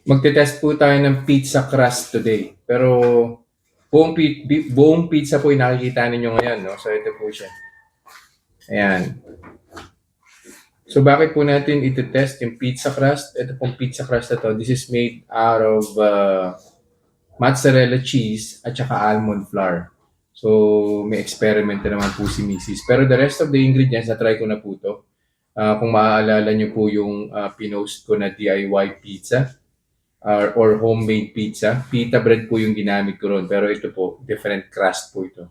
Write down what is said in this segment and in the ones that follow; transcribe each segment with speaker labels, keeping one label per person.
Speaker 1: Magte-test po tayo ng pizza crust today. Pero buong pizza po yung nakikita ninyo ngayon, no? So ito po siya. Ayan. So bakit po natin ito-test yung pizza crust? Ito pong pizza crust na to, this is made out of mozzarella cheese at saka almond flour. So may experiment na naman po si Mrs. Pero the rest of the ingredients, na-try ko na po to. Kung maaalala nyo po yung pinost ko na DIY pizza, or homemade pizza. Pita bread po yung ginamit ko ron. Pero ito po, different crust po ito.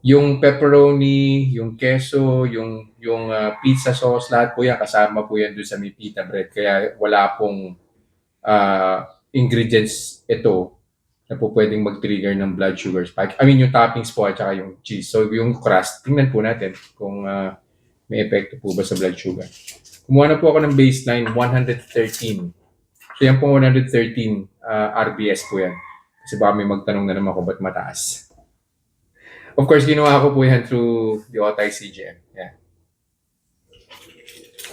Speaker 1: Yung pepperoni, yung queso, yung pizza sauce, lahat po yan, kasama po yan doon sa may pita bread. Kaya wala pong ingredients ito na po pwedeng mag-trigger ng blood sugar spike. I mean, yung toppings po at saka yung cheese. So, yung crust, tingnan po natin kung may epekto po ba sa blood sugar. Kumuha na po ako ng baseline, 113. So yan po 113 RBS po yan. Kasi baka may magtanong na naman ako ba't mataas. Of course, ginawa ko po yan through the Otay CGM. Yan.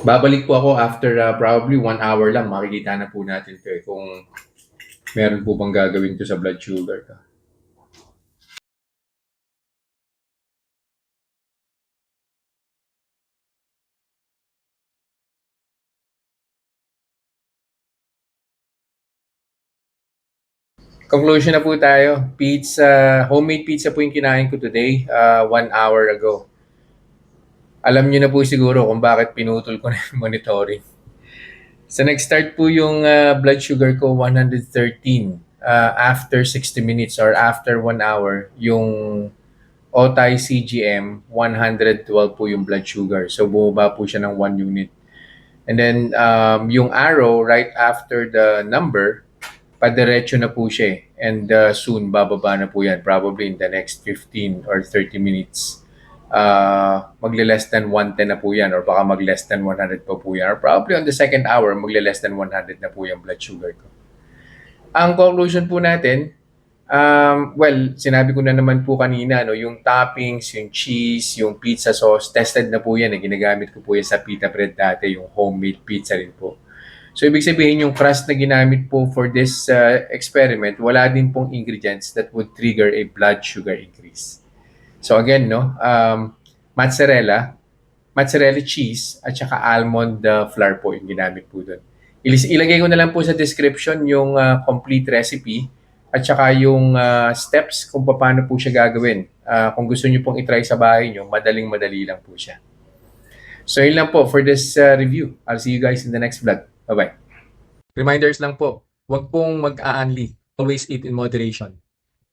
Speaker 1: Babalik po ako after probably 1 hour lang. Makikita na po natin ito kung meron po bang gagawin ito sa blood sugar. Conclusion na po tayo. Pizza, homemade pizza po yung kinain ko today, 1 hour ago. Alam niyo na po siguro kung bakit pinutol ko na yung monitoring. So nag-start po yung blood sugar ko 113. After 60 minutes or after 1 hour, yung Otay CGM 112 po yung blood sugar. So bumaba po siya ng 1 unit. And then yung arrow right after the number, padiretso na po siya. And soon bababa na po yan, probably in the next 15 or 30 minutes. Magle-less than 110 na po yan, or baka mag-less than 100 pa po yan, or probably on the second hour magle-less than 100 na po yung blood sugar ko. Ang conclusion po natin, well, sinabi ko na naman po kanina, no, yung toppings, yung cheese, yung pizza sauce, tested na po yan. Ginagamit ko po yan sa pita bread dati, yung homemade pizza rin po. So, ibig sabihin yung crust na ginamit po for this experiment, wala din pong ingredients that would trigger a blood sugar increase. So, again, no, mozzarella cheese, at saka almond flour po yung ginamit po doon. Ilagay ko na lang po sa description yung complete recipe at saka yung steps kung paano po siya gagawin. Kung gusto niyo pong itry sa bahay niyo, madaling-madali lang po siya. So, yun lang po for this review. I'll see you guys in the next vlog. Bye-bye. Reminders lang po, huwag pong mag-aanli. Always eat in moderation.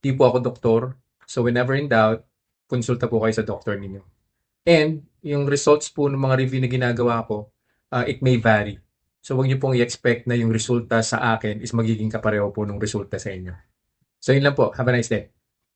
Speaker 1: Di po ako doktor, so whenever in doubt, konsulta po kayo sa doktor ninyo. And yung results po ng mga review na ginagawa ko, it may vary. So huwag niyo pong i-expect na yung resulta sa akin is magiging kapareho po ng resulta sa inyo. So yun lang po. Have a nice day.